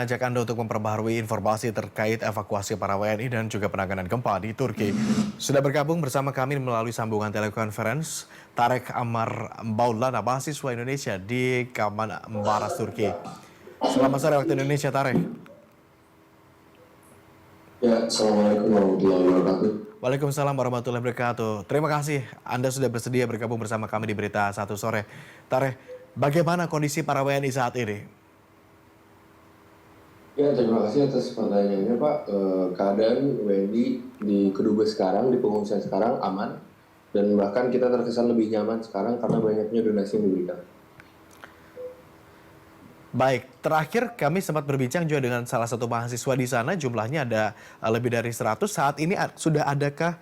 Ajak Anda untuk memperbaharui informasi terkait evakuasi para WNI dan juga penanganan gempa di Turki. Sudah bergabung bersama kami melalui sambungan telekonferensi Tarek Amar Maulana, mahasiswa Indonesia di Kaman Baras, Turki. Selamat sore waktu Indonesia, Tarek. Ya, Assalamualaikum warahmatullahi wabarakatuh. Waalaikumsalam warahmatullahi wabarakatuh. Terima kasih Anda sudah bersedia bergabung bersama kami di Berita Satu Sore. Tarek, bagaimana kondisi para WNI saat ini? Ya, terima kasih atas pertanyaannya, Pak. Keadaan WNI di Kedubes sekarang, di pengungsian sekarang aman, dan bahkan kita terkesan lebih nyaman sekarang karena banyaknya donasi yang diberikan. Baik, terakhir kami sempat berbincang juga dengan salah satu mahasiswa di sana, jumlahnya ada lebih dari 100. Saat ini sudah adakah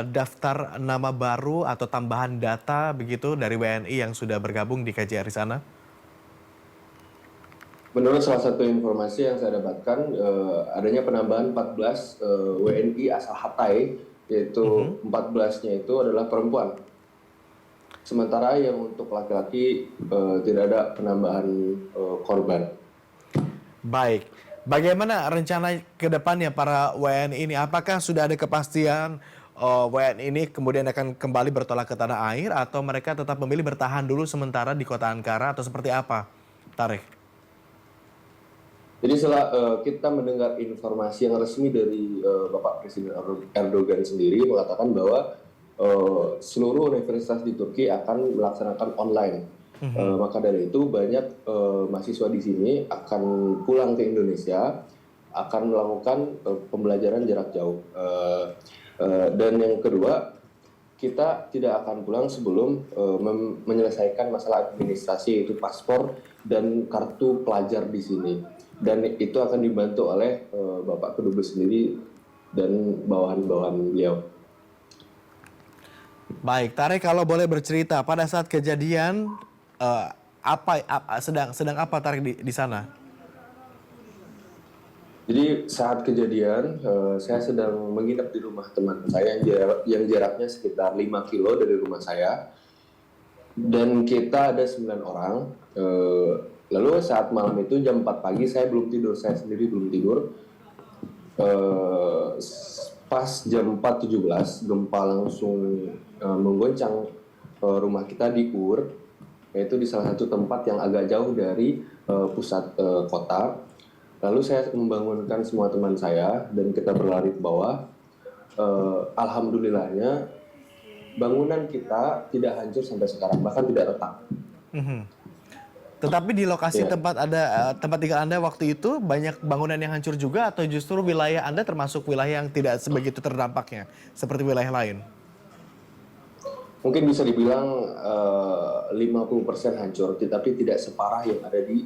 daftar nama baru atau tambahan data begitu dari WNI yang sudah bergabung di KJRI sana? Menurut salah satu informasi yang saya dapatkan, adanya penambahan 14 WNI asal Hatay, yaitu 14-nya itu adalah perempuan. Sementara yang untuk laki-laki tidak ada penambahan korban. Baik, bagaimana rencana ke depannya para WNI ini? Apakah sudah ada kepastian WNI ini kemudian akan kembali bertolak ke tanah air atau mereka tetap memilih bertahan dulu sementara di kota Ankara atau seperti apa, Tarek? Jadi setelah kita mendengar informasi yang resmi dari Bapak Presiden Erdogan sendiri mengatakan bahwa seluruh universitas di Turki akan melaksanakan online. Maka dari itu banyak mahasiswa di sini akan pulang ke Indonesia, akan melakukan pembelajaran jarak jauh. Dan yang kedua, kita tidak akan pulang sebelum menyelesaikan masalah administrasi, yaitu paspor dan kartu pelajar di sini. Dan itu akan dibantu oleh Bapak Kedubes sendiri dan bawahan-bawahan beliau. Baik, Tarek, kalau boleh bercerita pada saat kejadian sedang apa Tarek di sana? Jadi saat kejadian saya sedang menginap di rumah teman saya yang jaraknya sekitar 5 kilo dari rumah saya. Dan kita ada 9 orang. Lalu saat malam itu jam 4 pagi saya belum tidur, saya sendiri belum tidur. Pas jam 4.17 gempa langsung menggoncang rumah kita di Ur, yaitu di salah satu tempat yang agak jauh dari pusat kota. Lalu saya membangunkan semua teman saya dan kita berlari ke bawah. Alhamdulillahnya bangunan kita tidak hancur sampai sekarang, bahkan tidak retak. Tetapi di lokasi tempat tinggal Anda waktu itu banyak bangunan yang hancur juga atau justru wilayah Anda termasuk wilayah yang tidak sebegitu terdampaknya seperti wilayah lain? Mungkin bisa dibilang 50% hancur, tetapi tidak separah yang ada di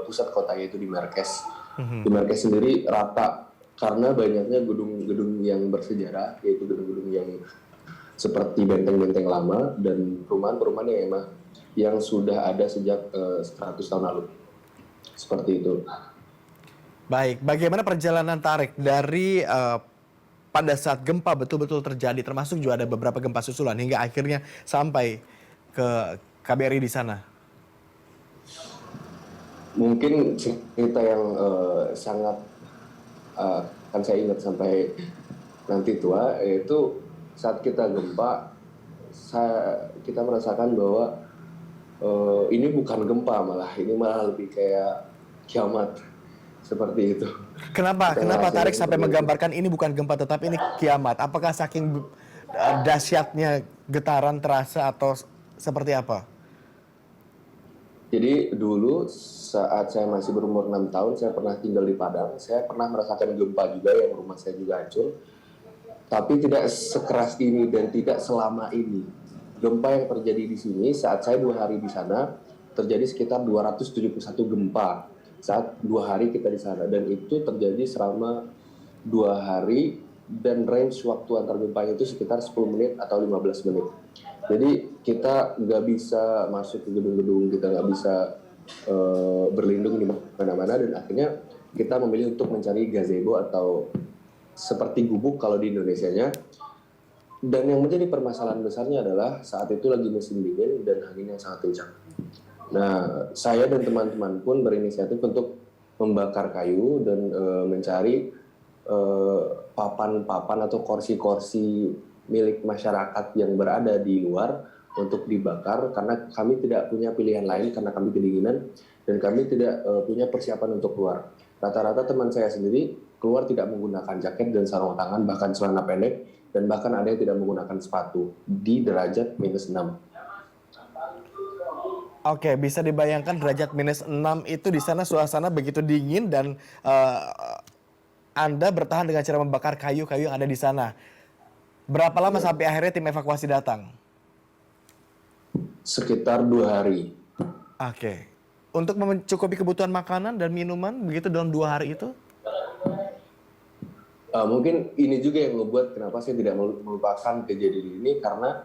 pusat kota, yaitu di Merkez. Di Merkez sendiri rata karena banyaknya gedung-gedung yang bersejarah, yaitu gedung-gedung yang seperti benteng-benteng lama dan perumahan-perumahan yang sudah ada sejak 100 tahun lalu. Seperti itu. Baik, bagaimana perjalanan Tarek dari pada saat gempa betul-betul terjadi, termasuk juga ada beberapa gempa susulan hingga akhirnya sampai ke KBRI di sana? Mungkin cerita yang sangat akan saya ingat sampai nanti tua, yaitu saat kita gempa, kita merasakan bahwa ini bukan gempa, ini malah lebih kayak kiamat, seperti itu. Kenapa Tarek sampai menggambarkan ini bukan gempa tetapi ini kiamat? Apakah saking dahsyatnya getaran terasa atau seperti apa? Jadi dulu saat saya masih berumur 6 tahun, saya pernah tinggal di Padang. Saya pernah merasakan gempa juga yang rumah saya juga hancur. Tapi tidak sekeras ini dan tidak selama ini. Gempa yang terjadi di sini saat saya 2 hari di sana, terjadi sekitar 271 gempa saat 2 hari kita di sana. Dan itu terjadi selama 2 hari dan range waktu antar gempanya itu sekitar 10 menit atau 15 menit. Jadi kita nggak bisa masuk ke gedung-gedung, kita nggak bisa berlindung di mana-mana, dan akhirnya kita memilih untuk mencari gazebo atau seperti gubuk kalau di Indonesianya. Dan yang menjadi permasalahan besarnya adalah saat itu lagi musim dingin dan angin yang sangat kencang. Nah, saya dan teman-teman pun berinisiatif untuk membakar kayu dan mencari papan-papan atau kursi-kursi milik masyarakat yang berada di luar untuk dibakar karena kami tidak punya pilihan lain karena kami kedinginan dan kami tidak punya persiapan untuk keluar. Rata-rata teman saya sendiri keluar tidak menggunakan jaket dan sarung tangan, bahkan celana pendek, dan bahkan ada yang tidak menggunakan sepatu di derajat -6. Oke, bisa dibayangkan derajat -6 itu di sana suasana begitu dingin dan Anda bertahan dengan cara membakar kayu-kayu yang ada di sana. Berapa lama sampai akhirnya tim evakuasi datang? Sekitar 2 hari. Oke. Untuk mencukupi kebutuhan makanan dan minuman begitu dalam 2 hari itu? Mungkin ini juga yang membuat kenapa saya tidak melupakan kejadian ini karena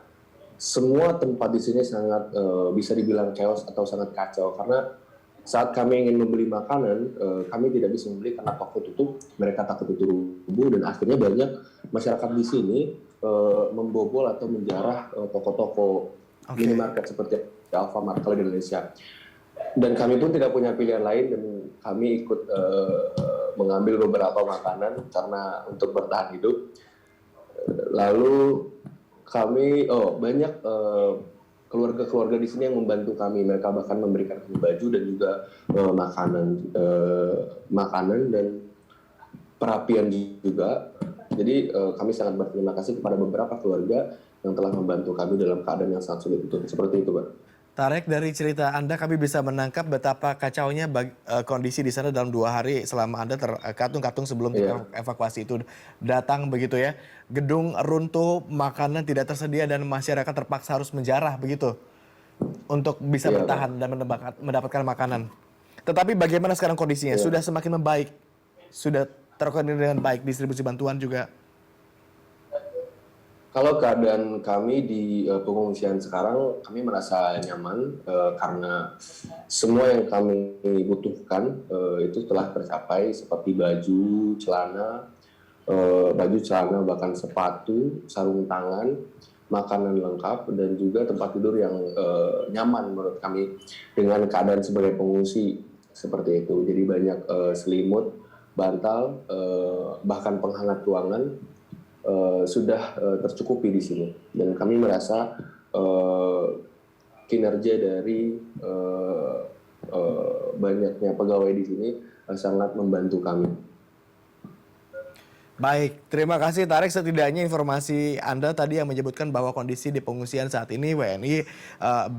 semua tempat di sini sangat bisa dibilang chaos atau sangat kacau karena saat kami ingin membeli makanan kami tidak bisa membeli karena toko tutup, mereka takut itu rubuh dan akhirnya banyak masyarakat di sini membobol atau menjarah toko-toko minimarket seperti Alfamart kalau di Indonesia. Dan kami pun tidak punya pilihan lain dan kami ikut mengambil beberapa makanan karena untuk bertahan hidup. Lalu kami banyak keluarga-keluarga di sini yang membantu kami. Mereka bahkan memberikan kami baju dan juga makanan dan perapian juga. Jadi kami sangat berterima kasih kepada beberapa keluarga yang telah membantu kami dalam keadaan yang sangat sulit itu. Seperti itu, Pak. Tarek, dari cerita Anda kami bisa menangkap betapa kacaunya kondisi di sana dalam 2 hari selama Anda terkatung-katung sebelum evakuasi itu datang begitu ya. Gedung runtuh, makanan tidak tersedia dan masyarakat terpaksa harus menjarah begitu untuk bisa bertahan dan mendapatkan makanan. Tetapi bagaimana sekarang kondisinya? Sudah semakin membaik? Sudah terkoordinir dengan baik distribusi bantuan juga? Kalau keadaan kami di pengungsian sekarang, kami merasa nyaman karena semua yang kami butuhkan itu telah tercapai seperti baju, celana, bahkan sepatu, sarung tangan, makanan lengkap, dan juga tempat tidur yang nyaman menurut kami dengan keadaan sebagai pengungsi seperti itu. Jadi banyak selimut, bantal, bahkan penghangat ruangan. Sudah tercukupi di sini dan kami merasa kinerja dari banyaknya pegawai di sini sangat membantu kami. Baik, terima kasih Tarek. Setidaknya informasi Anda tadi yang menyebutkan bahwa kondisi di pengungsian saat ini WNI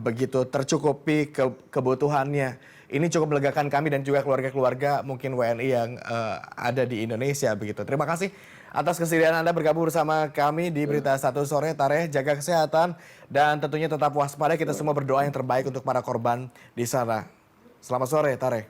begitu tercukupi kebutuhannya. Ini cukup melegakan kami dan juga keluarga-keluarga mungkin WNI yang ada di Indonesia begitu. Terima kasih atas kesediaan Anda bergabung bersama kami di Berita Satu Sore. Tarek, jaga kesehatan dan tentunya tetap waspada. Kita semua berdoa yang terbaik untuk para korban di sana. Selamat sore, Tarek.